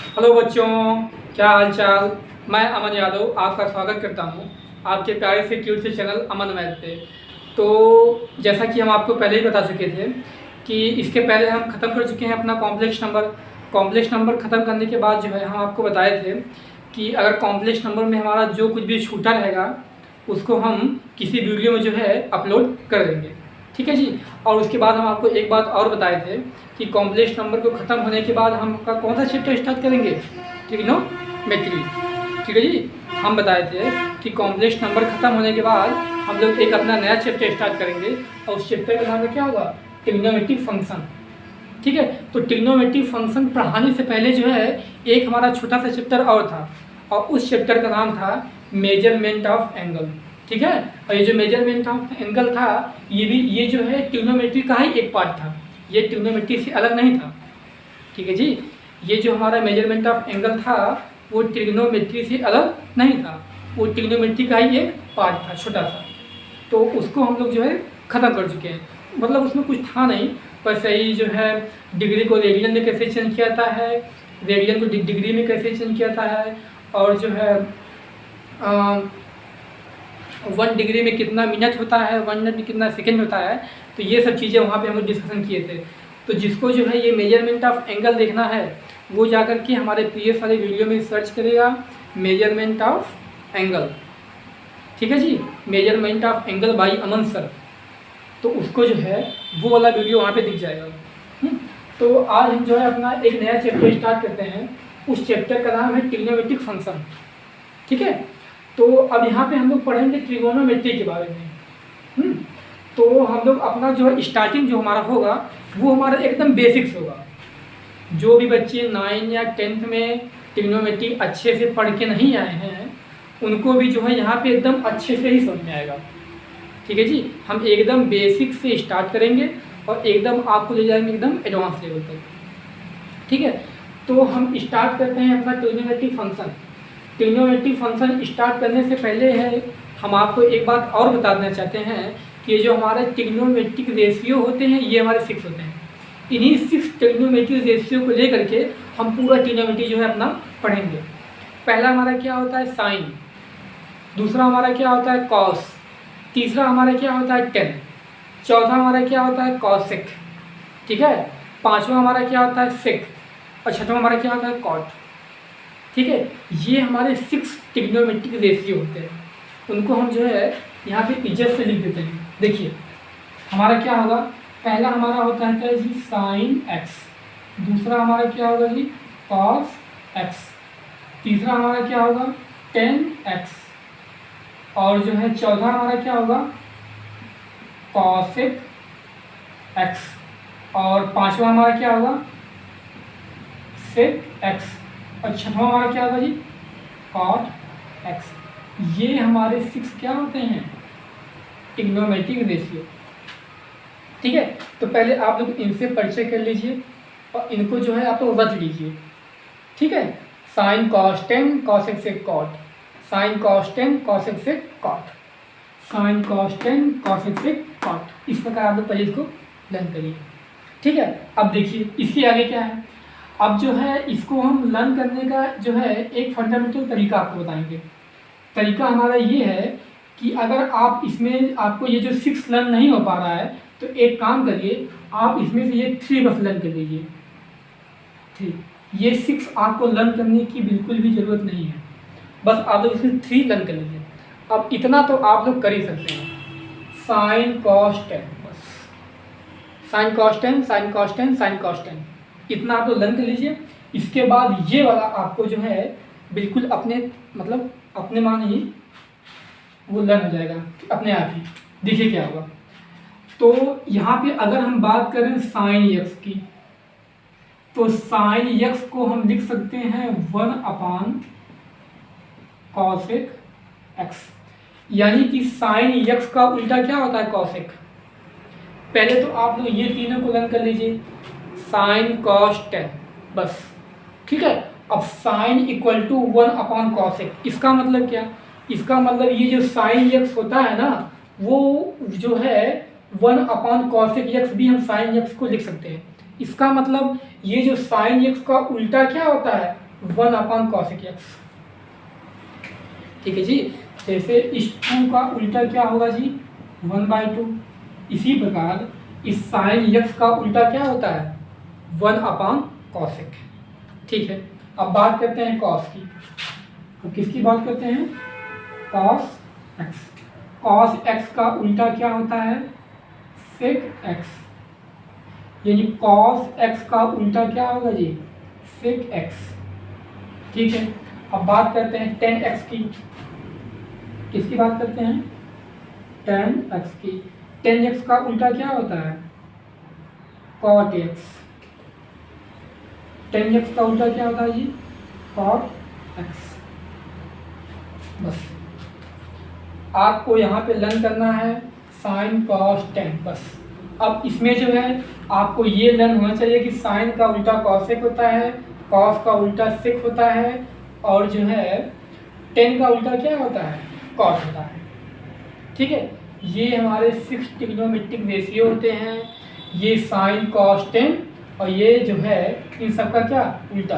Hello बच्चों, क्या हाल चाल। मैं अमन यादव आपका स्वागत करता हूं आपके प्यारे से क्यूट से चैनल अमन मैथ पे। तो जैसा कि हम आपको पहले ही बता चुके थे कि इसके पहले हम ख़त्म कर चुके हैं अपना कॉम्प्लेक्स नंबर ख़त्म करने के बाद जो है हम आपको बताए थे कि अगर कॉम्प्लेक्स नंबर में हमारा जो कुछ भी छूटा रहेगा उसको हम किसी वीडियो में जो है अपलोड कर देंगे। ठीक है जी। और उसके बाद हम आपको एक बात और बताए थे कि कॉम्प्लेक्स नंबर को ख़त्म होने के बाद हम आपका कौन सा चैप्टर स्टार्ट करेंगे, ट्रिग्नोमेट्री। ठीक है जी। हम बताए थे कि कॉम्प्लेक्स नंबर ख़त्म होने के बाद हम लोग एक अपना नया चैप्टर स्टार्ट करेंगे और उस चैप्टर का नाम क्या होगा, ट्रिग्नोमेट्रिक फंक्शन। ठीक है। तो ट्रिग्नोमेट्रिक फंक्शन पढ़ाने से पहले जो है एक हमारा छोटा सा चैप्टर और था और उस चैप्टर का नाम था मेजरमेंट ऑफ एंगल। ठीक है। और ये जो मेजरमेंट ऑफ एंगल था ये जो है ट्रिग्नोमेट्री का ही एक पार्ट था, ये ट्रिग्नोमेट्री से अलग नहीं था। ठीक है जी। ये जो हमारा मेजरमेंट ऑफ एंगल था वो ट्रिग्नोमेट्री से अलग नहीं था, वो ट्रिग्नोमेट्री का ही एक पार्ट था छोटा सा। तो उसको हम लोग जो है ख़त्म कर चुके हैं, मतलब उसमें कुछ था नहीं, बस यही जो है डिग्री को रेडियन में कैसे चेंज किया जाता है, रेडियन को डिग्री में कैसे चेंज किया जाता है, और जो है 1 डिग्री में कितना मिनट होता है, 1 मिनट में कितना सेकेंड होता है। तो ये सब चीज़ें वहाँ पे हम लोग डिस्कशन किए थे। तो जिसको जो है ये मेजरमेंट ऑफ एंगल देखना है वो जाकर के हमारे प्रीवियस वाले वीडियो में सर्च करेगा मेजरमेंट ऑफ एंगल। ठीक है जी। Measurement of angle by Aman sir, तो उसको जो है वो वाला वीडियो वहाँ पे दिख जाएगा। तो आज हम जो है अपना एक नया चैप्टर स्टार्ट करते हैं, उस चैप्टर का नाम है ट्रिग्नोमेट्रिक फंक्शन। ठीक है। तो अब यहाँ पे हम लोग पढ़ेंगे ट्रिगोनोमेट्री के बारे में। तो हम लोग अपना जो है स्टार्टिंग जो हमारा होगा वो हमारा एकदम बेसिक्स होगा। जो भी बच्चे 9 या 10th में ट्रिग्नोमेट्री अच्छे से पढ़ के नहीं आए हैं उनको भी जो है यहाँ पे एकदम अच्छे से ही समझ में आएगा। ठीक है जी। हम एकदम बेसिक से स्टार्ट करेंगे और एकदम आपको ले जाएंगे एकदम एडवांस लेवल तक। ठीक है। तो हम स्टार्ट करते हैं अपना trigonometry function. Trigonometry function start करने से पहले है हम आपको एक बात और बता देना चाहते हैं कि जो हमारे ट्रिग्नोमेट्रिक रेशियो होते हैं ये हमारे 6 होते हैं। इन्हीं 6 ट्रिग्नोमेट्रिक रेशियो को लेकर के हम पूरा ट्रिग्नोमेट्री जो है अपना पढ़ेंगे। पहला हमारा क्या होता है साइन, दूसरा हमारा क्या होता है कॉस, तीसरा हमारा क्या होता है टेन, चौथा हमारा क्या होता है कॉसेक। ठीक है। पाँचवा हमारा क्या होता है सेक और छठवां हमारा क्या होता है कॉट। ठीक है। ये हमारे 6 ट्रिग्नोमेट्रिक रेशियो होते हैं, उनको हम जो है यहाँ पे इज्जत से लिख देते हैं। देखिए हमारा क्या होगा, पहला हमारा होता है जी साइन एक्स, दूसरा हमारा क्या होगा जी कॉस एक्स, तीसरा हमारा क्या होगा टेन एक्स, और जो है चौथा हमारा क्या होगा कॉसेक एक्स, और पांचवा हमारा क्या होगा सेक एक्स, और छठवां हमारा क्या होगा जी कॉट एक्स। ये हमारे 6 क्या होते हैं ट्रिग्नोमेट्रिक रेशियो। ठीक है। तो पहले आप लोग इनसे परिचय कर लीजिए और इनको जो है आप लोग रट लीजिए। ठीक है। साइन कॉस टेन कॉसेक से cot, sine cos tan cosec से cot, sine cos tan cosec से कॉट। इस प्रकार आप लोग पहले इसको लर्न करिए। ठीक है। अब देखिए इसके आगे क्या है। अब जो है इसको हम लर्न करने का जो है एक फंडामेंटल तरीका आपको बताएंगे। तरीका हमारा ये है कि अगर आप इसमें आपको ये जो 6 लर्न नहीं हो पा रहा है तो एक काम करिए, आप इसमें से ये 3 बस लर्न कर लीजिए। ठीक, ये 6 आपको लर्न करने की बिल्कुल भी ज़रूरत नहीं है, बस आप लोग इसमें 3 लर्न कर लीजिए। अब इतना तो आप लोग कर ही सकते हैं, साइन कॉस टेन, बस sign cos ten sign cos ten sign cos ten, इतना आप लोग लर्न कर लीजिए। इसके बाद ये वाला आपको जो है बिल्कुल अपने मतलब अपने मान ही वो लर्न हो जाएगा अपने आप ही। देखिए क्या होगा। तो यहाँ पे अगर हम बात करें साइन एक्स की, तो साइन एक्स को हम लिख सकते हैं 1 कॉसेक एक्स, यानी कि साइन एक्स का उल्टा क्या होता है कॉसेक। पहले तो आप लोग ये तीनों को लर्न कर लीजिए, साइन कॉस टेन, बस। ठीक है। अब साइन इक्वल टू 1 कॉसेक, इसका मतलब क्या, इसका मतलब ये जो साइन एक्स होता है ना वो जो है 1 कॉसेक एक्स भी हम साइन एक्स को लिख सकते हैं। इसका मतलब ये जो साइन एक्स का उल्टा क्या होता है 1/cos2x। ठीक है जी। जैसे इस 2 का उल्टा क्या होगा जी, 1/2। इसी प्रकार इस साइन x का उल्टा क्या होता है, 1/cos1। ठीक है। अब बात करते हैं cos की। तो किसकी बात करते हैं, cos x। cos x का उल्टा क्या होता है, sec x। यानी cos x का उल्टा क्या होगा जी, sec x। ठीक है। अब बात करते हैं tan x की। किसकी बात करते हैं, tan x की। tan x का उल्टा क्या होता है, cot x। tan x का उल्टा क्या होता है जी, cot x। बस आपको यहाँ पे लर्न करना है साइन cos tan बस। अब इसमें जो है आपको ये लर्न होना चाहिए कि साइन का उल्टा cosec होता है, cos का उल्टा sec होता है, और जो है tan का उल्टा क्या होता है, cot होता है। ठीक है। ये हमारे 6 ट्रिग्नोमेट्रिक रेशियो होते हैं, ये साइन cos tan, और ये जो है इन सब का क्या उल्टा,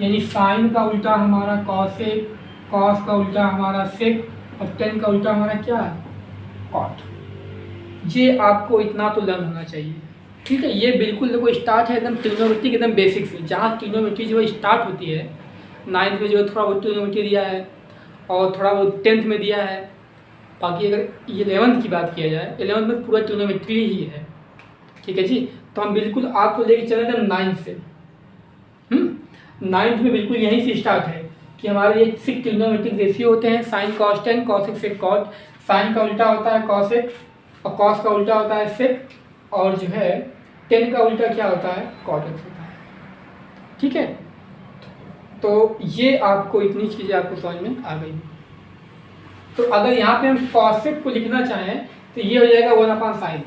यानी साइन का उल्टा हमारा cosec, cos का उल्टा हमारा sec, और tan का उल्टा हमारा क्या है, cot। ये आपको इतना तो लर्न होना चाहिए। ठीक है। ये बिल्कुल देखो स्टार्ट है एकदम ट्रिग्नोमेट्री एकदम बेसिक से, जहाँ ट्रिग्नोमेट्री जो है स्टार्ट होती है। 9th में जो है थोड़ा बहुत ट्रिग्नोमेट्री दिया है, और थोड़ा बहुत 10th में दिया है। बाकी अगर 11th की बात किया जाए, 11th में पूरा ट्रिग्नोमेट्री ही है। ठीक है जी। तो हम बिल्कुल आपको लेके चले थे 9th से। 9th में बिल्कुल यहीं से स्टार्ट है कि हमारे ये 6 ट्रिग्नोमेट्रिक रेशियो होते हैं, sine cos tan, cosec sec cot। Sine का उल्टा होता है cosec, और cos का उल्टा होता है sec, और जो है tan का उल्टा क्या होता है, cot x होता है। ठीक है। तो ये आपको इतनी चीज़ें आपको समझ में आ गई। तो अगर यहाँ पे हम cosec को लिखना चाहें तो ये हो जाएगा 1/sin।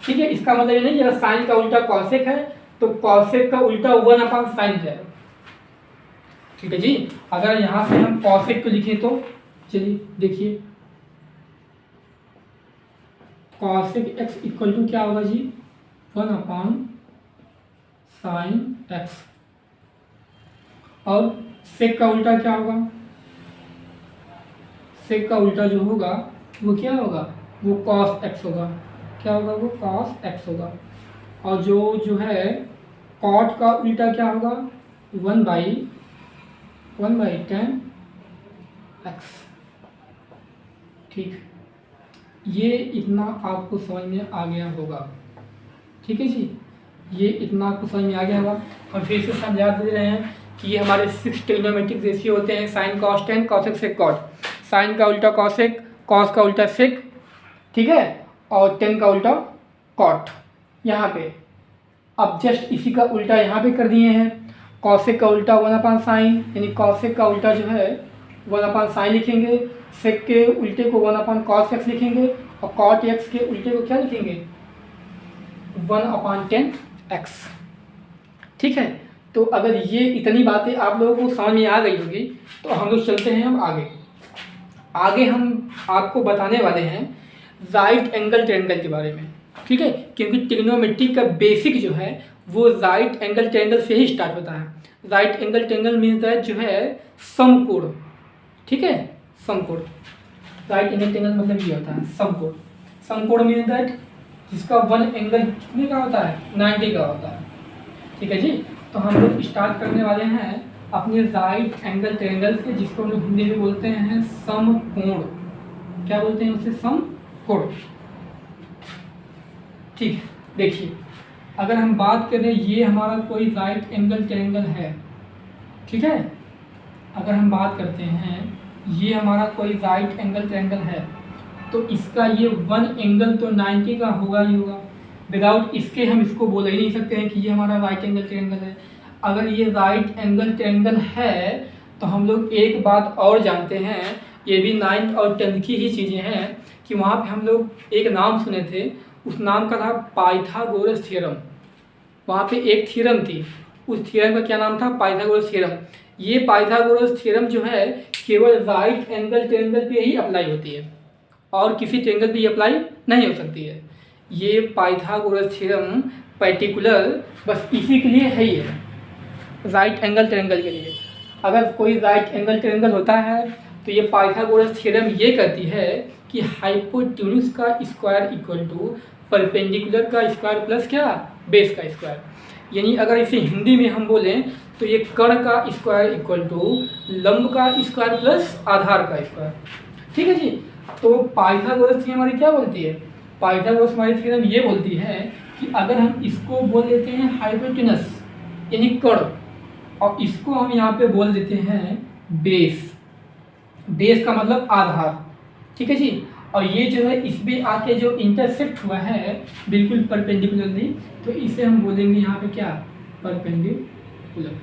ठीक है। इसका मतलब ये नहीं, अगर साइन का उल्टा cosec है तो cosec का उल्टा 1/sin हो जाएगा। ठीक है जी। अगर यहाँ से हम cosec को लिखें तो चलिए देखिए, cosec x इक्वल टू क्या होगा जी, 1/sin x। और sec का उल्टा क्या होगा, sec का उल्टा जो होगा वो क्या होगा, वो cos x होगा। क्या होगा, वो cos x होगा। और जो है cot का उल्टा क्या होगा, 1/tan x। ठीक। ये इतना आपको समझ में आ गया होगा। ठीक है जी। ये इतना आपको समझ में आ गया होगा। और फिर से समझा दे रहे हैं कि ये हमारे 6 ट्रिग्नोमेट्रिक रेशियो होते हैं, sine cos tan, cosec sec cot। Sine का उल्टा cosec, cos का उल्टा sec। ठीक है। और tan का उल्टा cot। यहाँ पे अब जस्ट इसी का उल्टा यहाँ पे कर दिए हैं। cosec का उल्टा 1/sin, यानी cosec का उल्टा जो है 1/sin लिखेंगे, sec के उल्टे को 1/cos x लिखेंगे, और cot x के उल्टे को क्या लिखेंगे, 1/tan x। ठीक है। तो अगर ये इतनी बातें आप लोगों को समझ में आ गई होगी तो हम लोग चलते हैं अब आगे हम आपको बताने वाले हैं राइट एंगल ट्रायंगल के बारे में। ठीक है। क्योंकि ट्रिग्नोमेट्री का बेसिक जो है वो राइट एंगल ट्रायंगल से ही स्टार्ट होता है। Right angle triangle means that जो है समकोण। ठीक है। समकोण, राइट एंगल ट्रायंगल मतलब ये होता है समकोण। समकोण मीन्स दैट जिसका वन एंगल कितने का होता है, 90 का होता है। ठीक है जी। तो हम लोग स्टार्ट करने वाले हैं अपने राइट एंगल ट्रायंगल से, जिसको हम लोग हिंदी में बोलते हैं समकोण। क्या बोलते हैं उसे, समकोण। ठीक है। देखिए, अगर हम बात करें ये हमारा कोई राइट एंगल ट्रायंगल है। ठीक है। अगर हम बात करते हैं ये हमारा कोई राइट एंगल ट्रायंगल है, तो इसका ये वन एंगल तो 90 का होगा ही होगा। विदाउट इसके हम इसको बोल ही नहीं सकते हैं कि ये हमारा राइट एंगल ट्रायंगल है। अगर ये राइट एंगल ट्रायंगल है तो हम लोग एक बात और जानते हैं, ये भी 9th और 10th की ही चीज़ें हैं, कि वहाँ पे हम लोग एक नाम सुने थे, उस नाम का था पाइथागोरस थ्योरम। वहाँ पे एक थ्योरम थी, उस थ्योरम का क्या नाम था, पाइथागोरस थ्योरम। ये पाइथागोरस थ्योरम जो है केवल राइट एंगल ट्रायंगल पे ही अप्लाई होती है, और किसी ट्रायंगल पे अप्लाई नहीं हो सकती है। ये पाइथागोरस थ्योरम पर्टिकुलर बस इसी के लिए है ही है, राइट एंगल ट्रायंगल के लिए। अगर कोई राइट एंगल ट्रायंगल होता है तो ये पाइथागोरस थ्योरम ये कहती है कि हाइपोटेन्यूज का स्क्वायर इक्वल टू परपेंडिकुलर का स्क्वायर प्लस क्या, बेस का स्क्वायर। यानी अगर इसे हिंदी में हम बोलें तो ये कर्ण का स्क्वायर इक्वल टू लंब का स्क्वायर प्लस आधार का स्क्वायर। ठीक है जी। तो पाइथागोरस थ्योरम हमारी क्या बोलती है, पाइथागोरस हमारी थ्योरम ये बोलती है कि अगर हम इसको बोल देते हैं हाइपोटेनस यानी कर्ण, और इसको हम यहाँ पे बोल देते हैं बेस, बेस का मतलब आधार। ठीक है जी। और ये जो है इसमें आके जो इंटरसेक्ट हुआ है बिल्कुल परपेंडिकुलरली, तो इसे हम बोलेंगे यहाँ पे क्या, परपेंडिकुलर।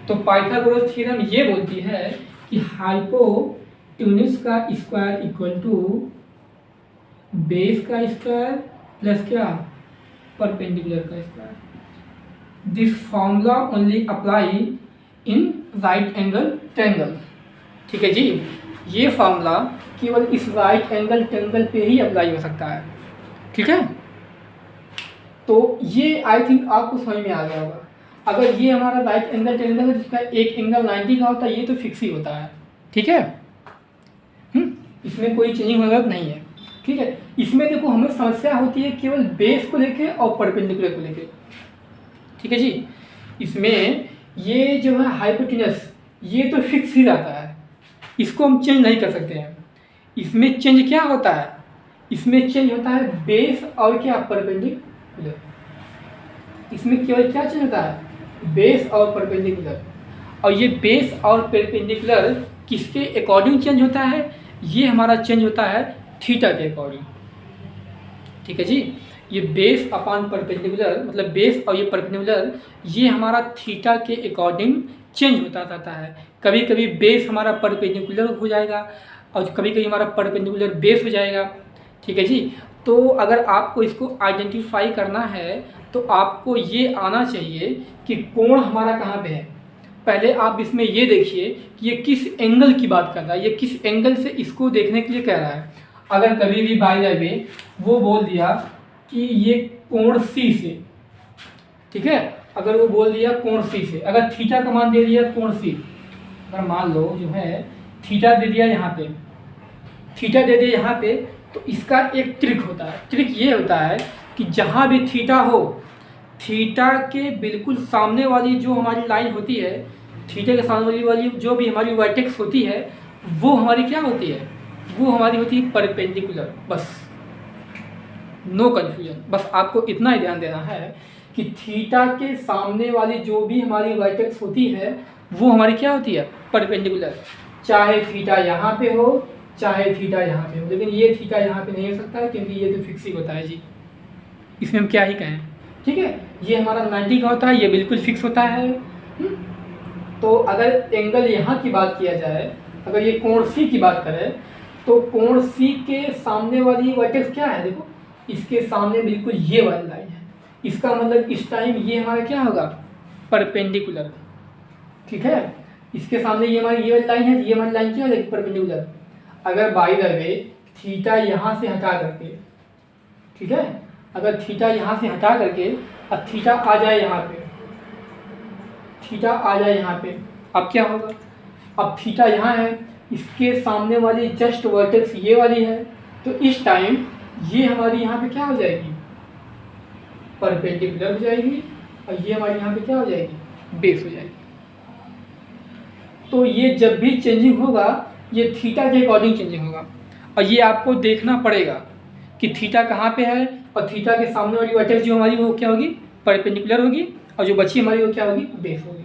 तो पाइथागोरस थ्योरम ये बोलती है कि हाइपोटेन्यूज का स्क्वायर इक्वल टू बेस का स्क्वायर प्लस क्या, परपेंडिकुलर का square. This formula only apply in right angle triangle. ठीक है जी। ये फार्मूला केवल इस राइट एंगल ट्रायंगल पे ही अप्लाई हो सकता है। ठीक है। तो ये आई थिंक आपको समझ में आ गया होगा। अगर ये हमारा राइट एंगल ट्रायंगल है जिसका एक एंगल 90 का होता है, ये तो फिक्स ही होता है। ठीक है। इसमें कोई चेंजिंग वगैरह नहीं है। ठीक है। इसमें देखो हमें समस्या होती है केवल बेस को लेके और परपेंडिकुलर को लेके। ठीक है जी। इसमें ये जो है हाइपोटेनस ये तो फिक्स ही रहता है, इसको हम चेंज नहीं कर सकते हैं। इसमें चेंज क्या होता है, इसमें चेंज होता है बेस और क्या, परपेंडिकुलर। इसमें केवल क्या चेंज होता है, बेस और परपेंडिकुलर। और ये बेस और परपेंडिकुलर किसके अकॉर्डिंग चेंज होता है, ये हमारा चेंज होता है थीटा के अकॉर्डिंग। ठीक है जी। ये बेस अपॉन परपेंडिकुलर मतलब बेस और ये परपेंडिकुलर ये हमारा थीटा के अकॉर्डिंग चेंज होता रहता है। कभी कभी बेस हमारा परपेंडिकुलर हो जाएगा और कभी कभी हमारा परपेंडिकुलर बेस हो जाएगा। ठीक है जी। तो अगर आपको इसको आइडेंटिफाई करना है तो आपको ये आना चाहिए कि कोण हमारा कहाँ पे है। पहले आप इसमें ये देखिए कि ये किस एंगल की बात कर रहा है, ये किस एंगल से इसको देखने के लिए कह रहा है। अगर कभी भी बाय द वे वो बोल दिया कि ये कोण सी से, ठीक है, अगर वो बोल दिया कोण सी से, अगर थीटा का मान दे दिया कोण सी, अगर मान लो जो है थीटा दे दिया यहाँ पे, थीटा दे दिया यहाँ पे, तो इसका एक ट्रिक होता है। ट्रिक ये होता है कि जहाँ भी थीटा हो, थीटा के बिल्कुल सामने वाली जो हमारी लाइन होती है, थीटा के सामने वाली जो भी हमारी वर्टेक्स होती है वो हमारी क्या होती है, वो हमारी होती है परपेंडिकुलर। बस नो कन्फ्यूजन, बस आपको इतना ही ध्यान देना है कि थीटा के सामने वाली जो भी हमारी वर्टेक्स होती है वो हमारी क्या होती है, परपेंडिकुलर। चाहे थीटा यहाँ पे हो चाहे थीटा यहाँ पे हो, लेकिन ये थीटा यहाँ पे नहीं हो सकता है क्योंकि ये तो फिक्स ही होता है जी, इसमें हम क्या ही कहें। ठीक है। ये हमारा 90 का होता है, ये बिल्कुल फिक्स होता है। तो अगर एंगल यहाँ की बात किया जाए, अगर ये कोण सी की बात करें तो कोण सी के सामने वाली वर्टेक्स क्या है, देखो इसके सामने बिल्कुल ये वाली लाइन है, इसका मतलब इस टाइम ये हमारा क्या होगा, परपेंडिकुलर। ठीक है। इसके सामने ये हमारी ये वाली लाइन है, ये हमारी लाइन क्या हो जाएगी, परपेंडिकुलर। अगर बाई द वे थीटा यहाँ से हटा करके, ठीक है, अगर थीटा यहाँ से हटा करके अब थीटा आ जाए यहाँ पे, थीटा आ जाए यहाँ पे, अब क्या होगा, अब थीटा यहाँ है, इसके सामने वाली जस्ट वर्टेक्स ये वाली है, तो इस टाइम ये हमारी यहाँ पे क्या हो जाएगी, परपेंडिकुलर हो जाएगी, और ये हमारी यहाँ पे क्या हो जाएगी, बेस हो जाएगी। तो ये जब भी चेंजिंग होगा ये थीटा के अकॉर्डिंग चेंजिंग होगा, और ये आपको देखना पड़ेगा कि थीटा कहाँ पे है, और थीटा के सामने वाली वर्टेक्स जो हमारी वो क्या होगी, परपेंडिकुलर होगी, और जो बची हमारी वो क्या होगी, बेस होगी।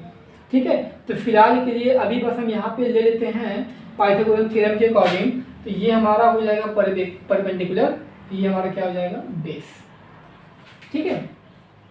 ठीक है। तो फिलहाल के लिए अभी बस हम यहाँ पे ले लेते हैं पाइथागोरस थ्योरम के अकॉर्डिंग, तो ये हमारा हो जाएगा परपेंडिकुलर, ये हमारा क्या हो जाएगा, बेस। ठीक है।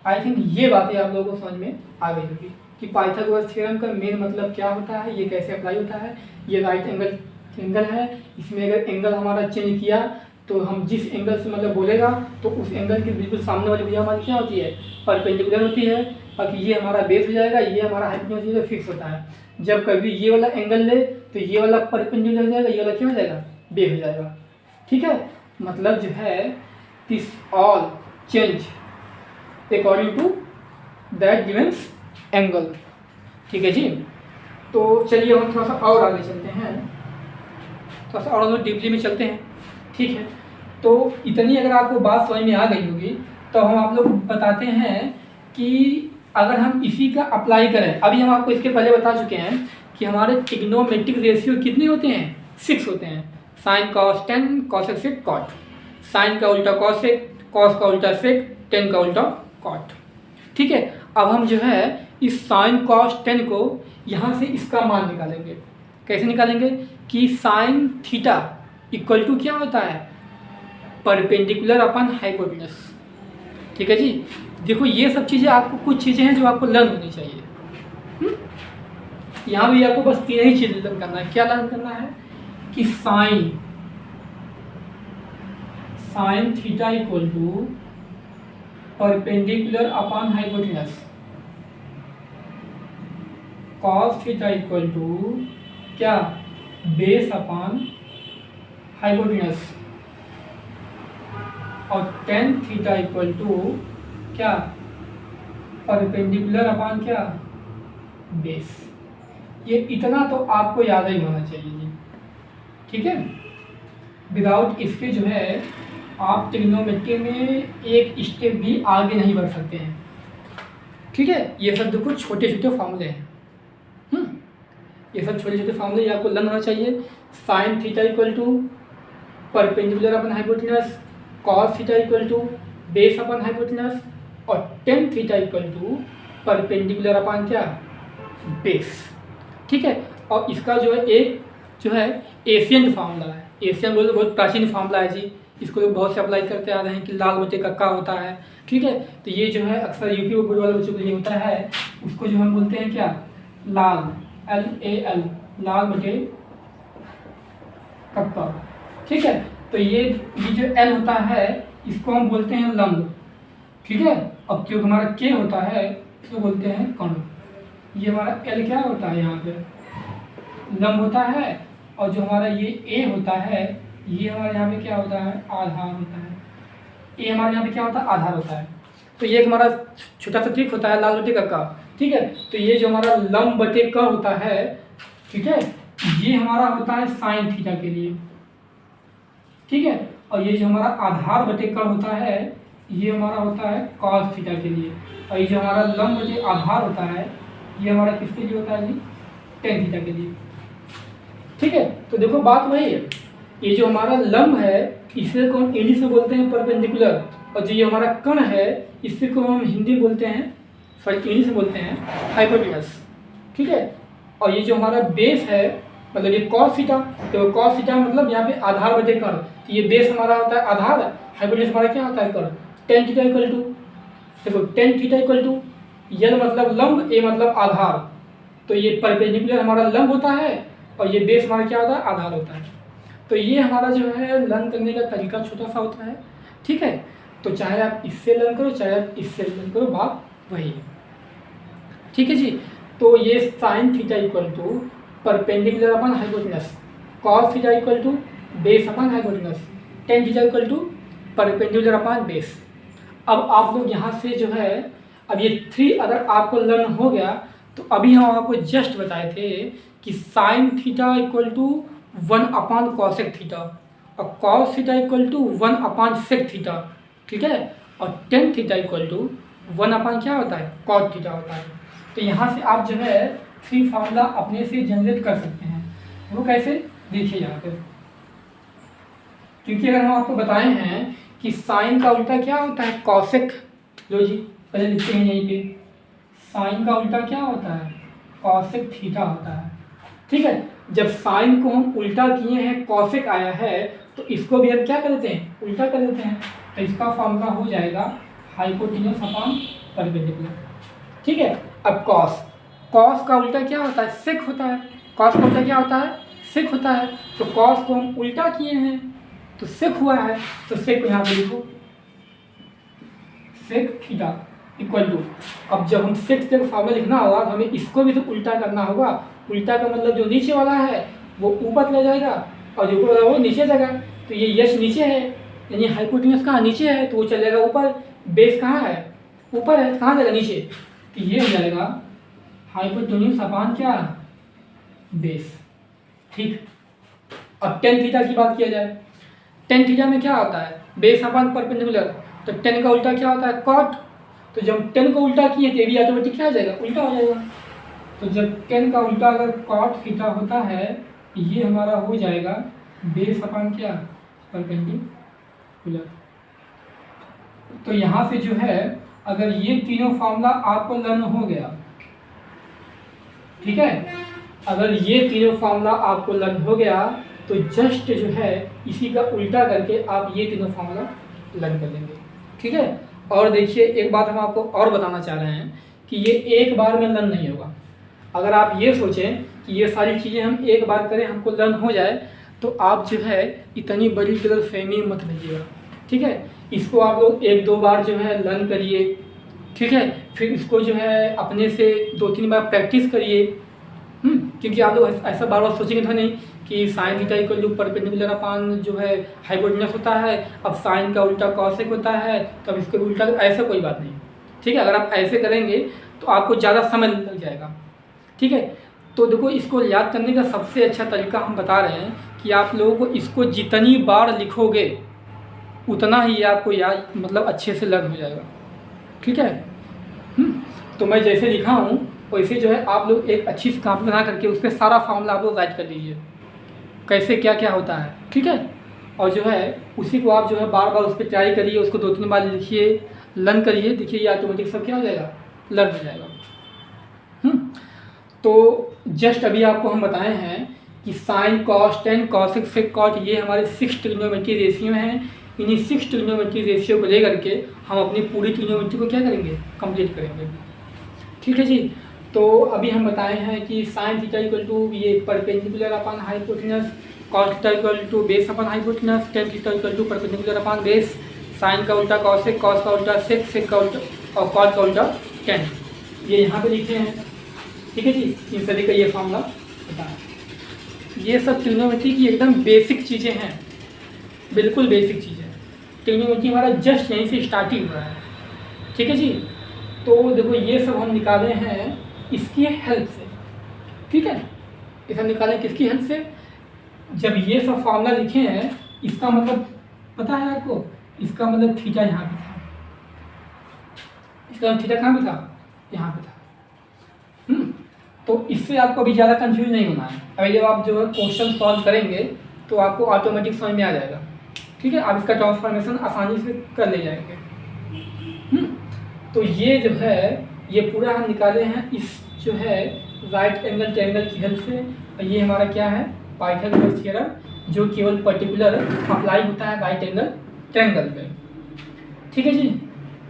आई थिंक ये बातें आप लोगों को समझ में आ गई होगी कि पाइथागोरस थ्योरम का मेन मतलब क्या होता है, ये कैसे अप्लाई होता है। ये राइट एंगल ट्रायंगल है, इसमें अगर एंगल हमारा चेंज किया तो हम जिस एंगल से मतलब बोलेगा तो उस एंगल की बिल्कुल सामने वाली भुजा हमारी क्या होती है, परपेंडिकुलर होती है, बाकी ये हमारा बेस हो जाएगा, ये हमारा हाइपोटेन्यूज फिक्स होता है। जब कभी ये वाला एंगल ले तो ये वाला परपेंडिकुलर हो जाएगा, ये वाला क्या हो जाएगा, बेस हो जाएगा। ठीक है। मतलब जो है this all change according to that given angle. ठीक है जी। तो चलिए हम थोड़ा सा और आगे चलते हैं, थोड़ा सा और हम डीपली में चलते हैं, ठीक है। तो इतनी अगर आपको बात समझ में आ गई होगी तो हम आप लोग बताते हैं कि अगर हम इसी का अप्लाई करें, अभी हम आपको इसके पहले बता चुके हैं कि हमारे ट्रिग्नोमेट्रिक रेशियो कितने होते हैं, 6 होते हैं। Sine cos tan, cosec sec cot, sine का उल्टा कॉसेक, कॉस का उल्टा सेक, टेन का उल्टा कॉट, ठीक है। अब हम जो है इस साइन कॉस टेन को यहाँ से इसका मान निकालेंगे। कैसे निकालेंगे कि साइन थीटा इक्वल टू क्या होता है, परपेंडिकुलर अपन हाइपोटेनस, ठीक है जी। देखो ये सब चीज़ें आपको, कुछ चीज़ें हैं जो आपको लर्न होनी चाहिए। यहाँ भी आपको बस 3 ही चीज़ लर्न करना है। क्या लर्न करना है कि sine theta equal to perpendicular upon hypotenuse, cos theta equal to क्या, बेस अपॉन हाइपोटेनस, और टेन थीटा इक्वल टू क्या, परपेंडिकुलर अपॉन क्या, बेस। ये इतना तो आपको याद ही होना चाहिए जी, ठीक है। विदाउट इसके जो है आप ट्रिग्नोमेट्री में एक स्टेप भी आगे नहीं बढ़ सकते हैं, ठीक है। ये सब देखो छोटे छोटे फॉर्मूले हैं, ये सब छोटे छोटे फॉर्मूले ये आपको लर्न होना चाहिए। Sine theta equal to perpendicular upon hypotenuse, cos theta equal to base upon hypotenuse, और tan theta equal to perpendicular upon क्या, बेस, ठीक है। और इसका जो है एक जो है एशियन फार्मूला है, एशियन बोले बहुत प्राचीन फार्मूला है जी। इसको लोग बहुत से अप्लाई करते आ रहे हैं कि लाल बटे कक्का होता है, ठीक है। तो ये जो है अक्सर यूपी बोर्ड वाले बच्चों के लिए होता है, उसको जो हम बोलते हैं क्या, लाल, LAL, लाल बटे कक्का, ठीक है। तो ये जो L होता है इसको हम बोलते हैं लंब, ठीक है। अब क्योंकि हमारा K होता है इसको बोलते हैं कण। ये हमारा L क्या होता है, यहाँ पे लंब होता है, और जो हमारा ये A होता है ये हमारे यहाँ पे क्या होता है, आधार होता है। A हमारे यहाँ पे क्या होता है, आधार होता है। तो ये हमारा छोटा सा ट्रिक होता है लाल बटे कक्का, ठीक है। तो ये जो हमारा लंब बटे क होता है, ठीक है, ये हमारा होता है साइन थीटा के लिए, ठीक है। और ये जो हमारा आधार बटे क होता है ये हमारा होता है कॉस थीटा के लिए, और ये जो हमारा लंब बटे आधार होता है ये हमारा किसके लिए होता है जी, टेन थीटा के लिए, ठीक है। तो देखो बात वही है, ये जो हमारा लंब है इसे को हम इंग्लिश में बोलते हैं परपेंडिकुलर, और जो ये हमारा कण है इससे को हम हिंदी में बोलते हैं, सॉरी इंग्लिश में बोलते हैं हाइपोटेनस, ठीक है। और ये जो हमारा बेस है मतलब ये कॉस थीटा, तो कॉस थीटा मतलब यहाँ पे आधार बटे कण, तो ये बेस हमारा होता है आधार, हाइपोटेनस हमारा क्या होता है कण। टेन थीटा इक्वल टू, देखो टेन थीटा इक्वल टू यल मतलब लंब, ए मतलब आधार, तो ये परपेंडिकुलर हमारा लंब होता है और ये बेस हमारा क्या होता है, आधार होता है। तो ये हमारा जो है लर्न करने का तरीका छोटा सा होता है, ठीक है। तो चाहे आप इससे लर्न करो चाहे आप इससे लर्न करो, बात वही है, ठीक है जी। तो ये sine theta equal to perpendicular upon hypotenuse, cos theta equal to base upon hypotenuse, tan theta equal to perpendicular upon base. अब आप लोग यहाँ से जो है अब ये 3 अगर आपको लर्न हो गया तो अभी हम आपको जस्ट बताए थे कि sine theta equal to 1 upon cosec theta, और cos theta equal to 1 upon sec theta, ठीक है। और tan theta equal to 1 upon क्या होता है, कॉट थीटा होता है। तो यहाँ से आप जो है 3 फार्मूला अपने से जनरेट कर सकते हैं। वो कैसे, देखिए यहाँ पे, क्योंकि अगर हम आपको बताए हैं कि साइन का उल्टा क्या होता है, कॉसेक, लो जी पहले लिखते हैं यहीं पे, साइन का उल्टा क्या होता है, कॉसेक थीटा होता है, ठीक है। जब साइन को हम उल्टा किए हैं कॉसेक आया है तो इसको भी हम क्या कर देते हैं, उल्टा कर देते हैं, तो इसका फॉर्मूला हो जाएगा हाइपोटेन्यूज अपॉन परपेंडिकुलर, ठीक है। अब कॉस, कॉस का उल्टा क्या होता है, सेक होता है, कॉस का उल्टा क्या होता है, सेक होता है। तो कॉस को हम उल्टा किए हैं तो सेक हुआ है, तो सेक को यहाँ पे लिखो, सेक थीटा इक्वल टू, अब जब हम सेक थीटा का फॉर्मूला लिखना होगा तो हमें इसको भी तो उल्टा करना होगा। उल्टा का मतलब जो नीचे वाला है वो ऊपर चला जाएगा और जो ऊपर वाला वो नीचे जाएगा। तो ये यश नीचे है यानी हाइपोटेन्यूज कहाँ नीचे है तो वो चल जाएगा ऊपर, बेस कहाँ है, ऊपर है, कहाँ जाएगा नीचे। तो ये हो जाएगा हाइपोटेन्यूज अपॉन क्या, बेस। ठीक, अब टेन थीटा की बात किया जाए, टेन थीटा में क्या होता है, बेस अपन परपेंडिकुलर, तो टेन का उल्टा क्या होता है, कॉट। तो जब टेन को उल्टा किए तो ये भी ऑटोमेटिक क्या हो जाएगा, उल्टा हो जाएगा। तो जब टेन का उल्टा अगर कॉट थीटा होता है, ये हमारा हो जाएगा बेस अपन क्या, परपेंडिकुलर। तो यहाँ से जो है अगर ये तीनों फॉर्मूला आपको लर्न हो गया, ठीक है, अगर ये तीनों फॉर्मूला आपको लर्न हो गया तो जस्ट जो है इसी का उल्टा करके आप ये तीनों फॉर्मूला लर्न कर लेंगे। ठीक है, और देखिए एक बात हम आपको और बताना चाह रहे हैं कि ये एक बार में लर्न नहीं होगा। अगर आप ये सोचें कि ये सारी चीज़ें हम एक बार करें हमको लर्न हो जाए, तो आप जो है इतनी बड़ी गलतफहमी मत लीजिएगा। ठीक है, इसको आप लोग एक दो बार जो है लर्न करिए, ठीक है, फिर इसको जो है अपने से 2-3 बार प्रैक्टिस करिए। क्योंकि आप लोग ऐसा बार बार सोचेंगे तो नहीं कि sine theta equal to perpendicular upon जो है हाइपोटेनस होता है, अब साइन का उल्टा कॉसेक होता है, तब इसके उल्टा, ऐसा कोई बात नहीं। ठीक है, अगर आप ऐसे करेंगे तो आपको ज़्यादा समय लग जाएगा। ठीक है, तो देखो इसको याद करने का सबसे अच्छा तरीका हम बता रहे हैं कि आप लोगों को इसको जितनी बार लिखोगे उतना ही आपको याद, मतलब अच्छे से लर्न हो जाएगा। ठीक है, तो मैं जैसे लिखा हूँ वैसे जो है आप लोग एक अच्छी सी कॉपी बना करके उस पर सारा फॉर्मूला आप लोग राइट कर लीजिए, कैसे क्या क्या होता है। ठीक है, और जो है उसी को आप जो है बार बार उस पर ट्राई करिए, उसको 2-3 बार लिखिए, लर्न करिए, देखिए ये ऑटोमेटिक सब क्या हो जाएगा, लर्न हो जाएगा। तो जस्ट अभी आपको हम बताए हैं कि sign, cos, tan, cosec, sec, cot, ये हमारे 6 ट्रिग्नोमेट्री रेशियो हैं। इन्हीं 6 ट्रिग्नोमेट्री रेशियो को लेकर के हम अपनी पूरी ट्रिग्नोमेट्री को क्या करेंगे, कंप्लीट करेंगे। ठीक है जी, तो अभी हम बताए हैं कि साइन थीटा इक्वल टू ये perpendicular upon hypotenuse, cos theta equal to base upon hypotenuse, tan theta equal to perpendicular upon base, sine का उल्टा कॉसेक, कॉस का उल्टा सेक, सेक का उल्टा और कॉट का उल्टा टेन, ये यहाँ पे लिखे हैं। ठीक है जी, इन सभी का ये फॉर्मूला बताया। ये सब ट्रिग्नोमेट्री की एकदम बेसिक चीज़ें हैं, बिल्कुल बेसिक चीज़ें। ट्रिग्नोमेट्री हमारा जस्ट यहीं से स्टार्ट ही हुआ है। ठीक है जी, तो देखो ये सब हम निकाले हैं इसकी हेल्प से। ठीक है, इसे हम निकाले किसकी हेल्प से, जब ये सब फॉर्मूला लिखे हैं इसका मतलब पता है आपको, इसका मतलब थीटा यहाँ पे था, इसका थीटा कहाँ पे था, यहाँ पे था। तो इससे आपको अभी ज़्यादा कंफ्यूज नहीं होना है। अभी जब आप जो है क्वेश्चन सॉल्व करेंगे तो आपको ऑटोमेटिक समझ में आ जाएगा। ठीक है, आप इसका ट्रांसफॉर्मेशन आसानी से कर ले जाएंगे। तो ये जो है ये पूरा हम निकाले हैं इस जो है राइट एंगल ट्रायंगल की हेल्प से। और ये हमारा क्या है, पाइथागोरस थ्योरम, जो केवल पर्टिकुलर अप्लाई होता है राइट एंगल ट्रायंगल पे। ठीक है जी,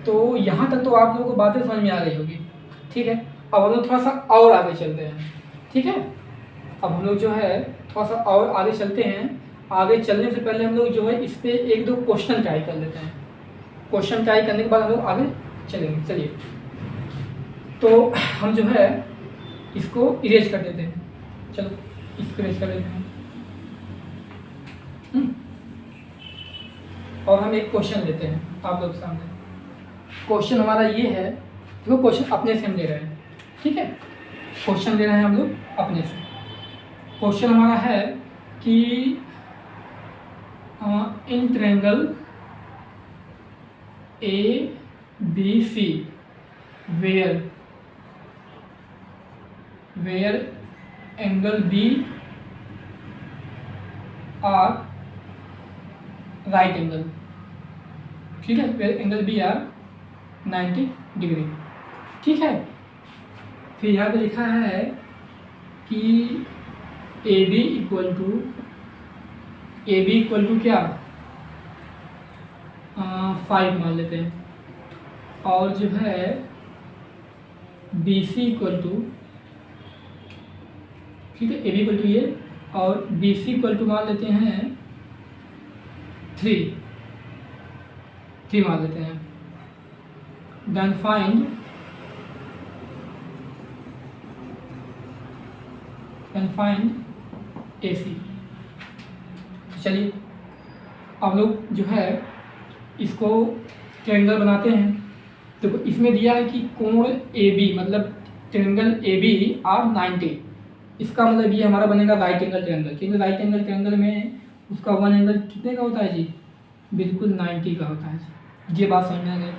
तो यहाँ तक तो आप लोगों को बातें समझ में आ गई होगी। ठीक है, अब हम लोग थोड़ा सा और आगे चलते हैं। ठीक है, अब हम लोग जो है थोड़ा सा और आगे चलते हैं। आगे चलने से पहले हम लोग जो है इस पर 1-2 क्वेश्चन ट्राई कर लेते हैं। क्वेश्चन ट्राई करने के बाद हम लोग आगे चलेंगे। चलिए, तो हम जो है इसको इरेज कर देते हैं। चलो इसको इरेज कर देते हैं। और हम एक क्वेश्चन लेते हैं आप लोग सामने। क्वेश्चन हमारा ये है, देखो क्वेश्चन अपने से हम ले रहे हैं। ठीक है, क्वेश्चन ले रहे हैं हम लोग अपने से। क्वेश्चन हमारा है कि in triangle ABC where angle B are right angle. ठीक है, where angle B are 90 degree. ठीक है, फिर यहाँ पे लिखा है कि AB इक्वल टू क्या 5 मान लेते हैं, और जो है BC इक्वल टू, ठीक है, AB इक्वल टू ये, और BC इक्वल टू मान लेते हैं 3 मान लेते हैं। Then find AC। चलिए अब लोग जो है इसको ट्रायंगल बनाते हैं। देखो इसमें दिया है कि कोण AB मतलब ट्रायंगल AB आर 90, इसका मतलब ये हमारा बनेगा राइट एंगल ट्रायंगल, क्योंकि राइट एंगल ट्रायंगल में उसका वन एंगल कितने का होता है जी, बिल्कुल 90 का होता है जी। ये बात समझ में आ गई।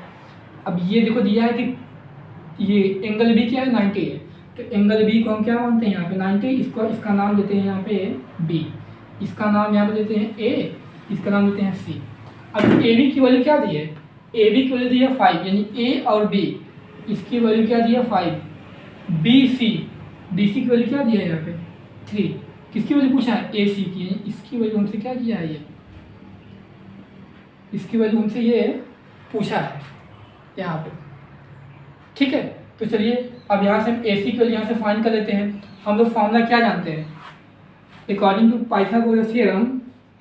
अब ये देखो दिया है कि ये एंगल बी क्या है, 90 है, तो एंगल बी को हम क्या मानते हैं यहाँ पे 90, इसका नाम देते हैं यहाँ पे बी, इसका नाम यहाँ पे देते हैं ए, इसका नाम देते हैं सी। अब ए बी की वैल्यू क्या दी है, ए बी की वैल्यू दी है 5, यानी ए और बी इसकी वैल्यू क्या दी है 5, बी सी डी सी की वैल्यू क्या दी है यहाँ पे 3। किसकी वैल्यू पूछा है, ए सी की, यानी इसकी वैल्यू हमसे क्या किया है, ये इसकी वैल्यू हमसे ये पूछा है यहाँ पे। ठीक है, तो चलिए अब यहाँ से हम ए सी की वैल्यू यहाँ से फाइंड कर लेते हैं। हम लोग फॉर्मूला क्या जानते हैं, according to Pythagoras theorem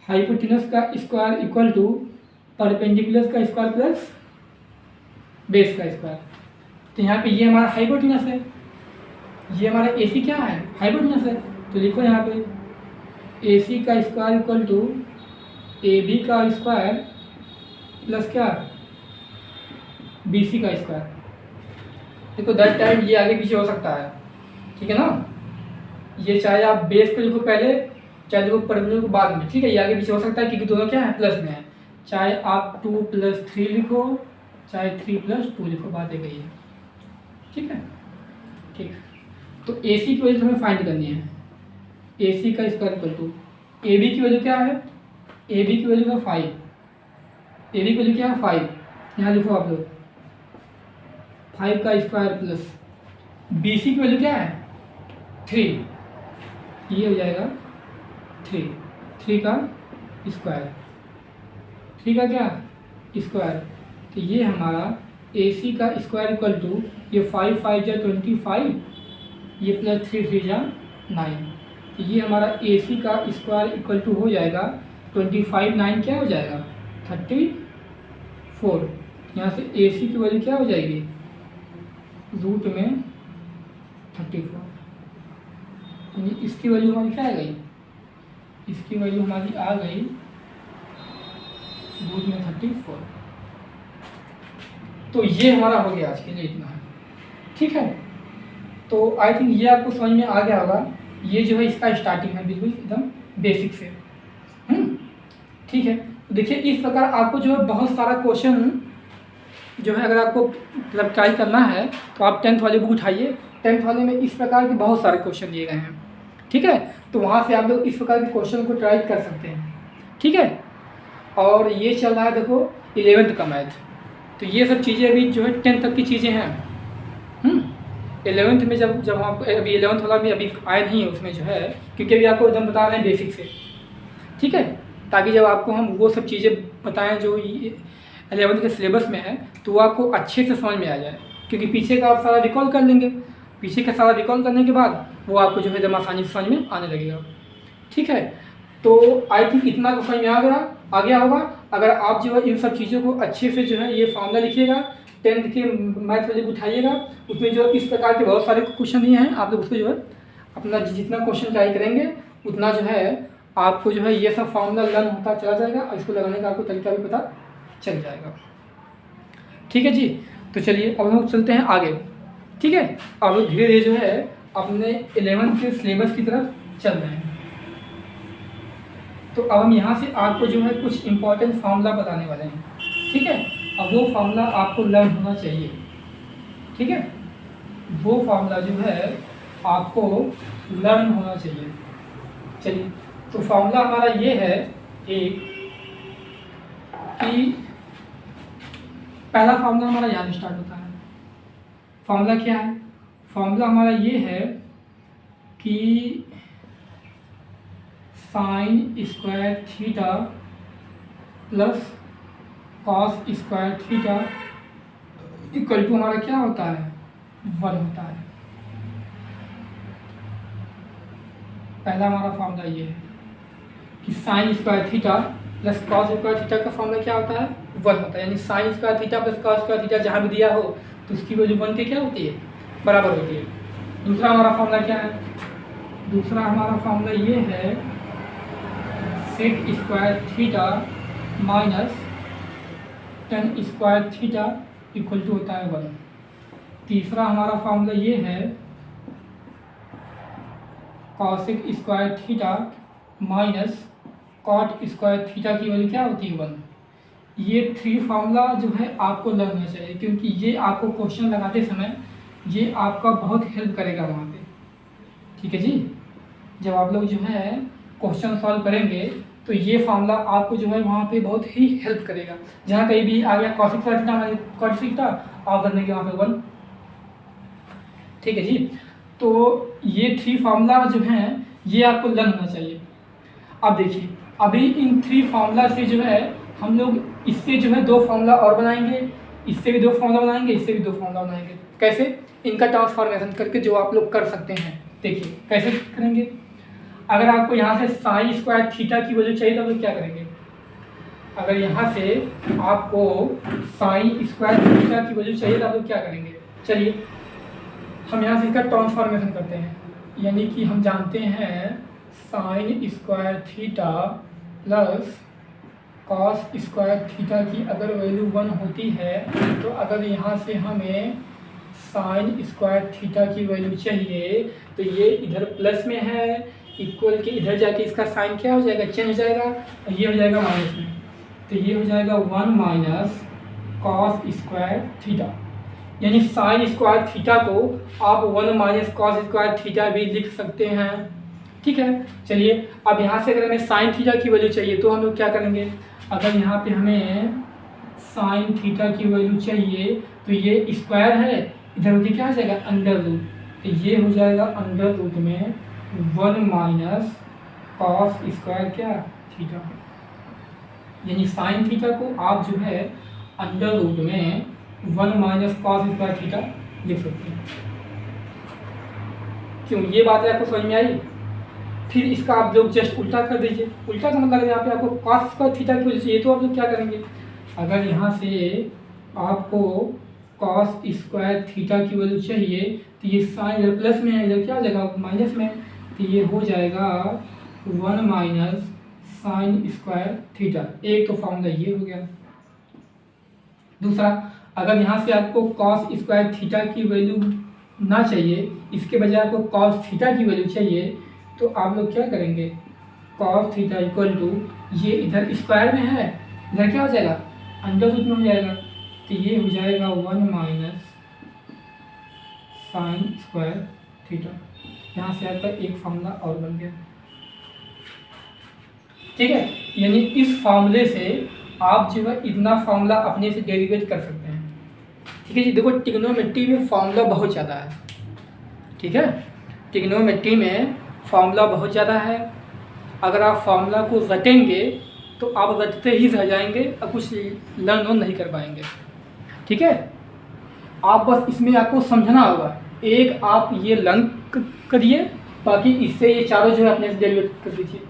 hypotenuse का स्क्वायर इक्वल टू परपेंडिकुलर का स्क्वायर प्लस बेस का स्क्वायर। तो यहाँ पे ये हमारा हाइपोटेनस है, ये हमारा ए सी क्या है, हाइपोटेनस है, तो लिखो यहाँ पे ए सी का square equal to A B का स्क्वायर प्लस क्या बी सी का स्क्वायर। देखो दैट टाइम ये आगे पीछे हो सकता है, ठीक है ना, ये चाहे आप बेस को लिखो पहले, चाहे लिखो परपेंडिकुलर को बाद में, ठीक है, ये आगे पीछे हो सकता है क्योंकि दोनों क्या है प्लस में है, चाहे आप 2 + 3 लिखो, चाहे 3 + 2 लिखो, बात एक ही है। ठीक है, ठीक, तो ए सी की वैल्यू हमें फाइंड करनी है, ए सी का square equal to A B की वैल्यू क्या है, ए बी की वैल्यू है 5, ए बी की वैल्यू क्या है 5, यहाँ लिखो आप लोग 5 का स्क्वायर प्लस बी सी की वैल्यू क्या है 3, ये हो जाएगा 3 का स्क्वायर, 3 का क्या स्क्वायर, तो ये हमारा ए सी का स्क्वायर इक्वल टू ये 5 5 जा 25, ये प्लस 3 3 जा 9, तो ये हमारा ए सी का स्क्वायर इक्वल टू हो जाएगा 25 9 क्या हो जाएगा 34। यहाँ से ए सी की वैल्यू क्या हो जाएगी रूट में 34, यानी इसकी वैल्यू हमारी क्या आ गई, इसकी वैल्यू हमारी आ गई रूट में 34। तो ये हमारा हो गया आज के लिए इतना है। ठीक है, तो आई थिंक ये आपको समझ में आ गया होगा, ये जो है इसका स्टार्टिंग है बिल्कुल एकदम बेसिक से। ठीक है, तो देखिए इस प्रकार आपको जो है बहुत सारा क्वेश्चन जो है अगर आपको मतलब ट्राई करना है तो आप 10th वाले बुक उठाइए, 10th वाले में इस प्रकार के बहुत सारे क्वेश्चन दिए गए हैं। ठीक है, तो वहाँ से आप लोग इस प्रकार के क्वेश्चन को ट्राई कर सकते हैं। ठीक है, और ये चल रहा है देखो 11th का मैथ, तो ये सब चीज़ें अभी जो है 10th तक की चीज़ें हैं। 11th में जब आप अभी 11th वाला भी अभी आया नहीं है उसमें जो है, क्योंकि अभी आपको एकदम बता रहे हैं बेसिक से। ठीक है, ताकि जब आपको हम वो सब चीज़ें बताएं जो 11th के सिलेबस में है तो वो आपको अच्छे से समझ में आ जाए, क्योंकि पीछे का आप सारा रिकॉल कर लेंगे, पीछे का सारा रिकॉल करने के बाद वो आपको जो है एकदम आसानी से समझ में आने लगेगा। ठीक है, तो आई थिंक इतना तो समझ में आ गया होगा। अगर आप जो है इन सब चीज़ों को अच्छे से जो है ये फॉर्मूला लिखिएगा, 10th के मैथ वाले को उठाइएगा, उसमें जो इस प्रकार के बहुत सारे क्वेश्चन दिए हैं, आप लोग उसको जो है अपना जितना क्वेश्चन ट्राई करेंगे उतना जो है आपको जो है ये सब फॉर्मूला लर्न होता चला जाएगा और इसको लगाने का आपको तरीका भी पता चल जाएगा। ठीक है जी, तो चलिए अब हम चलते हैं आगे। ठीक है, अब धीरे धीरे जो है अपने 11th के सिलेबस की तरफ चल रहे हैं। तो अब हम यहाँ से आपको जो है कुछ इम्पोर्टेंट फार्मूला बताने वाले हैं। ठीक है, अब वो फार्मूला आपको लर्न होना चाहिए। ठीक है, वो फार्मूला जो है आपको लर्न होना चाहिए। चलिए, तो फार्मूला हमारा ये है एक कि पहला फार्मूला हमारा यहाँ स्टार्ट होता है। फार्मूला क्या है, फार्मूला हमारा ये है कि sine square theta plus cos square theta equal to हमारा क्या होता है 1 होता है। पहला हमारा फार्मूला ये है कि sine square theta plus cos square theta का फार्मूला क्या होता है 1 होता है, यानी sign square theta plus cos square theta जहाँ भी दिया हो तो उसकी वैल्यू 1 के क्या होती है बराबर होती है। दूसरा हमारा फार्मूला क्या है, दूसरा हमारा फार्मूला ये है sec square theta minus tan square theta equal to होता है 1। तीसरा हमारा फार्मूला ये है cosec square theta minus cot square theta की वैल्यू क्या होती है 1। ये 3 फार्मूला जो है आपको लगना चाहिए, क्योंकि ये आपको क्वेश्चन लगाते समय ये आपका बहुत हेल्प करेगा वहाँ पे। ठीक है जी, जब आप लोग जो है क्वेश्चन सॉल्व करेंगे तो ये फार्मूला आपको जो है वहाँ पे बहुत ही हेल्प करेगा। जहाँ कहीं भी आ गया cosec square theta minus cot theta, आप कर देंगे वहाँ पे 1। ठीक है जी, तो ये 3 फार्मूला जो हैं ये आपको लर्न होना चाहिए। अब देखिए, अभी इन 3 फार्मूला से जो है हम लोग इससे जो है 2 फार्मूला और बनाएंगे, इससे भी 2 फार्मूला बनाएंगे, इससे भी 2 फार्मूला बनाएंगे। कैसे? इनका ट्रांसफॉर्मेशन करके जो आप लोग कर सकते हैं। देखिए कैसे करेंगे। अगर आपको यहाँ से साइन स्क्वायर थीटा की वैल्यू चाहिए तो आप लोग क्या करेंगे। अगर यहाँ से आपको साइन स्क्वायर थीटा की वैल्यू चाहिए तो आप लोग क्या करेंगे। चलिए हम यहाँ से इसका ट्रांसफॉर्मेशन करते हैं, यानी कि हम जानते हैं sign square theta plus cos square theta की अगर वैल्यू 1 होती है तो अगर यहाँ से हमें साइन स्क्वायर थीटा की वैल्यू चाहिए तो ये इधर प्लस में है, इक्वल के इधर जाके इसका साइन क्या हो जाएगा, चेंज हो जाएगा, और ये हो जाएगा माइनस में। तो ये हो जाएगा 1 माइनस कॉस स्क्वायर थीटा, यानी साइन स्क्वायर थीटा को आप 1 माइनस कॉस स्क्वायर थीटा भी लिख सकते हैं। ठीक है, चलिए अब यहाँ से अगर हमें साइन थीटा की वैल्यू चाहिए तो हम लोग क्या करेंगे। अगर यहाँ पे हमें साइन थीटा की वैल्यू चाहिए तो ये स्क्वायर है, इधर होती क्या हो जाएगा अंडर रूट, तो ये हो जाएगा अंडर रूट में 1 माइनस कॉस स्क्वायर क्या थीटा, यानी साइन थीटा को आप जो है अंडर रूट में 1 माइनस कॉस स्क्वायर थीटा लिख सकते हैं। क्यों, ये बात है आपको समझ में आई। फिर इसका आप लोग जस्ट उल्टा कर दीजिए। उल्टा का मतलब यहाँ पे आपको कॉस स्क्वायर थीटा की वजह से ये तो आप लोग क्या करेंगे। अगर यहाँ से आपको कॉस स्क्वायर थीटा की वैल्यू चाहिए तो ये साइन इधर प्लस में है, इधर क्या हो जाएगा माइनस में, तो ये हो जाएगा 1 माइनस साइन स्क्वायर थीटा। एक तो फॉर्मूला ये हो गया। दूसरा, अगर यहाँ से आपको कॉस स्क्वायर थीटा की वैल्यू ना चाहिए, इसके बजाय आपको कॉस थीटा की वैल्यू चाहिए, तो आप लोग क्या करेंगे, कॉस थीटा इक्वल टू ये इधर स्क्वायर में है, इधर क्या हो जाएगा अंडर रूट में हो जाएगा, तो ये हो जाएगा 1 माइनस साइन स्क्वायर थीटा। यहाँ से आपका एक फार्मूला और बन गया। ठीक है, यानी इस फार्मूले से आप जो है इतना फार्मूला अपने से डेरिवेट कर सकते हैं। ठीक है जी, देखो ट्रिग्नोमेट्री में फार्मूला बहुत ज़्यादा है। ठीक है, ट्रिग्नोमेट्री में फार्मूला बहुत ज़्यादा है। अगर आप फार्मूला को रटेंगे तो आप रटते ही रह जाएंगे और कुछ लर्न नहीं कर पाएंगे। ठीक है, आप बस इसमें आपको समझना होगा। एक आप ये लर्न करिए, बाकी इससे ये चारों जो है अपने से डेरिवेट कर लीजिए।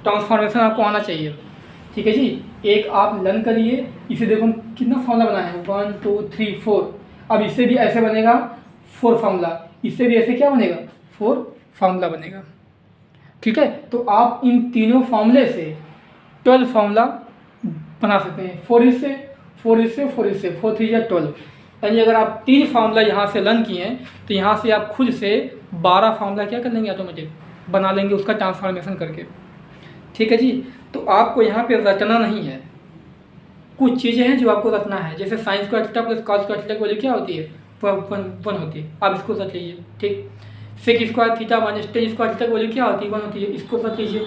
ट्रांसफॉर्मेशन आपको आना चाहिए। ठीक है जी, एक आप लर्न करिए। इसे देखो कितना फार्मूला बना है 1 2 3 4। अब इससे भी ऐसे बनेगा 4 फार्मूला, इससे भी ऐसे क्या बनेगा 4 फार्मूला बनेगा। ठीक है, तो आप इन तीनों फार्मूले से 12 फार्मूला बना सकते हैं। 4 इससे 4 इससे 4 इससे 4 3 या 12, यानी अगर आप 3 फार्मूला यहाँ से लर्न किए हैं तो यहाँ से आप खुद से 12 फार्मूला क्या कर लेंगे, ऑटोमेटिक बना लेंगे उसका ट्रांसफॉर्मेशन करके। ठीक है जी, तो आपको यहाँ पे रटना नहीं है, कुछ चीज़ें हैं जो आपको रटना है। जैसे sign square theta plus cos square theta की वैल्यू क्या होती है 1 होती है, आप इसको रट लीजिए। ठीक, sec square theta minus tan square theta की वैल्यू क्या होती है 1 होती है, इसको रट लीजिए।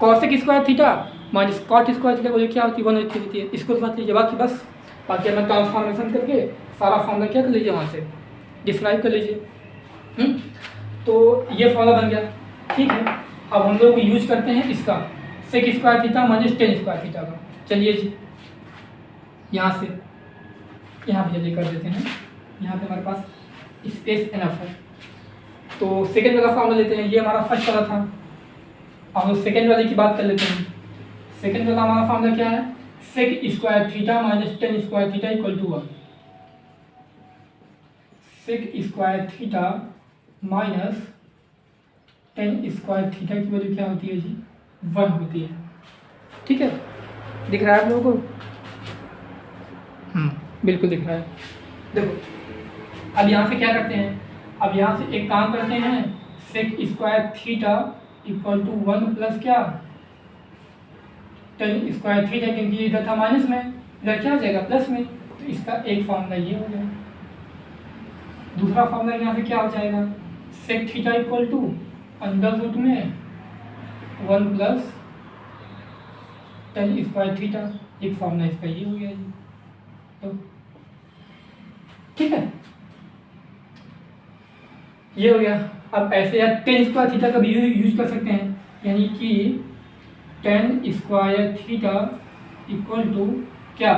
Cosec square theta minus cot square theta की वैल्यू क्या होती है 1 होती है, इसको रट लीजिए। बाकी बस बाकी अपना ट्रांसफॉर्मेशन करके सारा फॉर्मूला क्या कर लीजिए वहाँ से डिस्क्राइब कर लीजिए। तो ये फॉर्मूला बन गया। ठीक है, अब हम लोग यूज करते हैं इसका sec square theta minus tan square theta का। चलिए जी, यहाँ से यहाँ पे जल्दी कर देते हैं। यहाँ पे हमारे पास स्पेस एनफ है, तो सेकेंड वाला फॉर्मूला लेते हैं। ये हमारा फर्स्ट वाला था, हम लोग सेकेंड वाले की बात कर लेते हैं। सेकेंड वाला हमारा फॉर्मूला क्या है, sec square theta minus tan square theta equal to 1। Sec square theta minus tan square theta की वैल्यू क्या होती है जी 1 होती है। ठीक है, दिख रहा है आप लोगों को? बिल्कुल दिख रहा है। देखो अब यहाँ से क्या करते हैं, अब यहाँ से एक काम करते हैं, sec square theta equal to 1 plus क्या टेन स्क्वायर थीटा, क्योंकि इधर था माइनस में, इधर क्या हो जाएगा प्लस में, तो इसका एक फॉर्मूला ये हो गया। दूसरा फॉर्मूला यहाँ से क्या हो जाएगा, sec theta equal to under root में 1 प्लस टेन स्क्वायर थीटा, एक फॉर्मूला इसका ये हो गया जी। तो ठीक है, ये हो गया। अब ऐसे यार टेन स्क्वायर थीटा का भी यूज कर सकते हैं, यानी कि tan square theta equal to क्या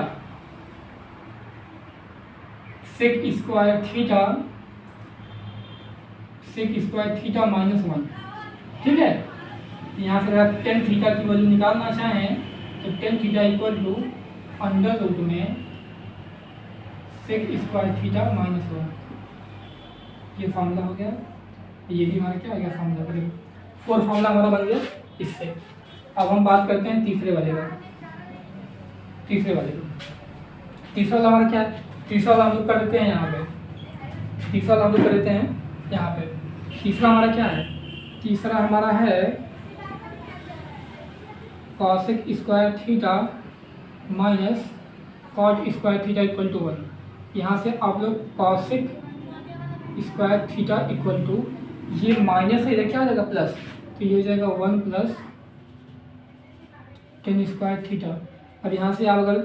सेक स्क्वायर थीटा माइनस 1। ठीक है, यहाँ से अगर टेन थीटा की वैल्यू निकालना चाहें तो tan theta equal to under root में सेक स्क्वायर थीटा माइनस 1, ये फार्मूला हो गया। ये भी हमारा क्या हो गया फार्मूला, करेंगे 4 फार्मूला हमारा बन गया इससे। अब हम बात करते हैं तीसरे वाले का। तीसरा वाला हमारा क्या है, तीसरा वाला हम लोग कर देते हैं यहाँ पे, तीसरा वाला हम लोग कर देते हैं यहाँ पे। तीसरा हमारा क्या है, तीसरा हमारा है cosec square theta minus cot square theta equal to 1। यहाँ से आप लोग cosec square theta equal to, ये माइनस है, इधर क्या हो जाएगा प्लस, तो ये हो जाएगा 1 प्लस टेन स्क्वायर थीटा। अब यहाँ से आप अगर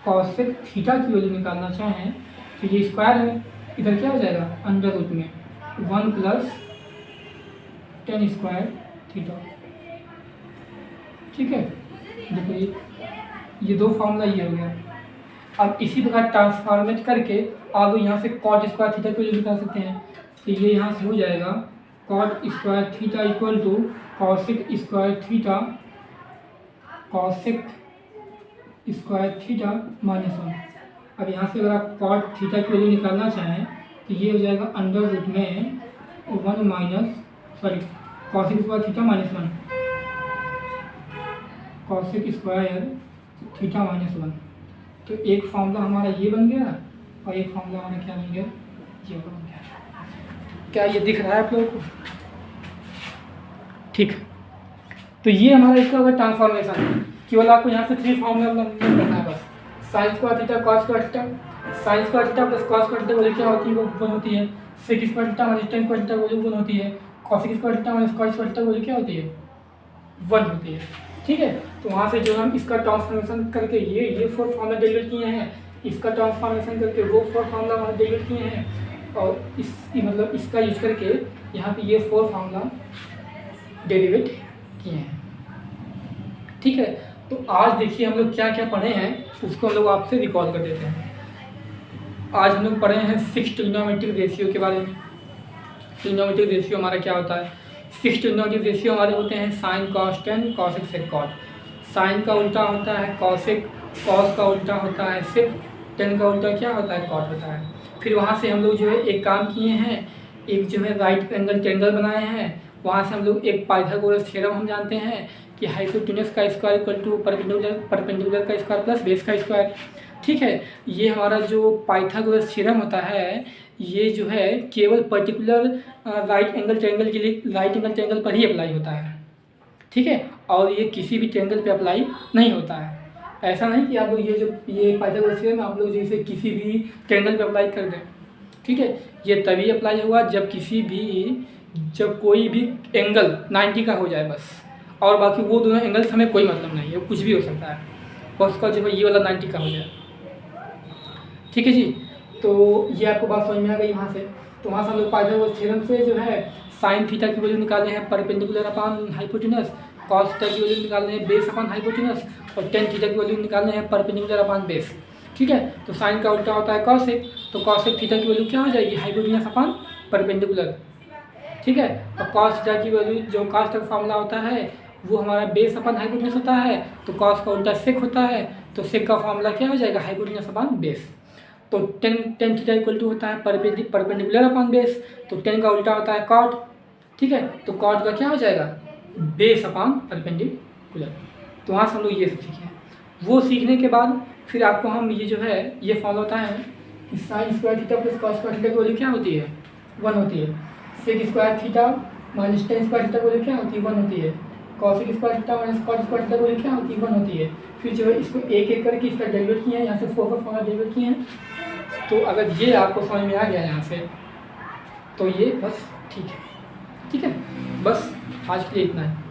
कॉसेक थीटा की वैल्यू निकालना चाहें तो ये स्क्वायर है, इधर क्या हो जाएगा अंडर रूट में 1 प्लस टेन स्क्वायर थीटा। ठीक है, देखो ये 2 फार्मूला ये हो गया। अब इसी प्रकार ट्रांसफॉर्मेट करके आप यहाँ से कॉट स्क्वायर थीटा की वैल्यू निकाल सकते हैं, तो ये यहाँ से हो जाएगा cot square theta equal to cosec square theta minus 1। अब यहाँ से अगर आप कॉट थीटा की वैल्यू निकालना चाहें तो ये हो जाएगा अंडर रूट में 1 minus cosec square theta minus 1, cosec square theta minus 1। तो एक फार्मूला हमारा ये बन गया और एक फार्मूला हमारा क्या बन गया, ये बन गया। क्या ये दिख रहा है आप लोगों को? ठीक, तो ये हमारा इसका होगा ट्रांसफॉर्मेशन। केवल आपको यहाँ से 3 फार्मूला करना है बस। Sine square theta cos square theta, sine square theta plus cos square theta value क्या होती है, वो 1 होती है। Sec square theta minus tan square theta value 1 होती है। Cosec square theta minus cos square theta value क्या होती है, 1 होती है। ठीक है, तो वहाँ से जो हम इसका ट्रांसफॉर्मेशन करके ये 4 फार्मूला डेरिवेट किए हैं, इसका ट्रांसफॉर्मेशन करके वो 4 फार्मूला वहाँ डेरिवेट किए हैं, और मतलब इसका यूज करके यहाँ पे ये 4 फार्मूला डेरिवेट किए हैं। ठीक है, तो आज देखिए हम लोग क्या क्या पढ़े हैं, उसको हम लोग आपसे रिकॉल कर देते हैं। आज हम लोग पढ़े हैं 6 ट्रिग्नोमेट्रिक रेशियो के बारे में। ट्रिग्नोमेट्रिक रेशियो हमारा क्या होता है, 6 ट्रिग्नोमेट्रिक रेशियो हमारे होते हैं sine cos tan cosec sec cot. Sine का उल्टा होता है कॉसेक, कॉस का उल्टा होता है सेक, टेन का उल्टा क्या होता है कॉट होता है। फिर वहाँ से हम लोग जो है एक काम किए हैं, एक जो है राइट एंगल ट्रायंगल बनाए हैं। वहाँ से हम लोग एक पाइथागोरस थ्योरम हम जानते हैं कि हाइपोटेनस का स्क्वायर इक्वल टू परपेंडिकुलर का स्क्वायर प्लस बेस का स्क्वायर। ठीक है, ये हमारा जो पाइथागोरस थ्योरम होता है, ये जो है केवल पर्टिकुलर राइट एंगल ट्रायंगल के लिए, राइट एंगल ट्रायंगल पर ही अप्लाई होता है। ठीक है, और ये किसी भी ट्रायंगल पे अप्लाई नहीं होता है। ऐसा नहीं कि आप लोग ये पाइथागोरस थ्योरम आप लोग जैसे किसी भी ट्रायंगल पे अप्लाई कर दें। ठीक है, ये तभी अप्लाई होगा जब कोई भी एंगल 90 का हो जाए बस, और बाकी वो दोनों एंगल्स हमें कोई मतलब नहीं है, कुछ भी हो सकता है, बस उसका जो है ये वाला 90 का हो जाए। ठीक है जी, तो ये आपको बात समझ में आ गई वहाँ से। तो वहाँ से हम लोग पाइथागोरस थ्योरम से जो है साइन थीटा की वैल्यू निकालते हैं perpendicular upon hypotenuse, cos theta की वैल्यू निकालते हैं बेस अपॉन हाइपोटेनस, और टेन थीटा की वैल्यू निकालते हैं परपेंडिकुलर अपॉन बेस। ठीक है, तो साइन का उल्टा होता है कॉसेक, तो कॉसेक थीटा की वैल्यू क्या हो जाएगी, हाइपोटेनस अपॉन परपेंडिकुलर। ठीक है, और कॉस थीटा की वैल्यू जो कॉस का फार्मूला होता है वो हमारा बेस अपॉन हाइपोटेनस होता है, तो कॉस का उल्टा सेक होता है, तो सेक का फार्मूला क्या हो जाएगा, हाइपोटेनस अपॉन बेस। तो टेन थीटा इक्वल टू होता है परपेंडिकुलर अपॉन बेस, तो टेन का उल्टा होता है कॉट। ठीक है, तो कॉट का क्या हो जाएगा, बेस अपॉन परपेंडिकुलर। तो वहाँ से हम लोग ये सीखे हैं। वो सीखने के बाद फिर आपको हम ये जो है ये फॉलो होता है sine square theta plus cos square theta की वैल्यू क्या होती है, 1 होती है। Sec square theta minus tan square theta की वैल्यू क्या होती है, 1 होती है। Cosec square theta minus cot square theta की वैल्यू क्या होती है, 1 होती है। फिर जो है इसको एक एक करके इसका डेरिवेट किया है, यहाँ से 4 का फॉर्मूला डेरिवेट किए हैं। तो अगर ये आपको समझ में आ गया यहाँ से, तो ये बस ठीक है। ठीक है, बस आज के लिए इतना है।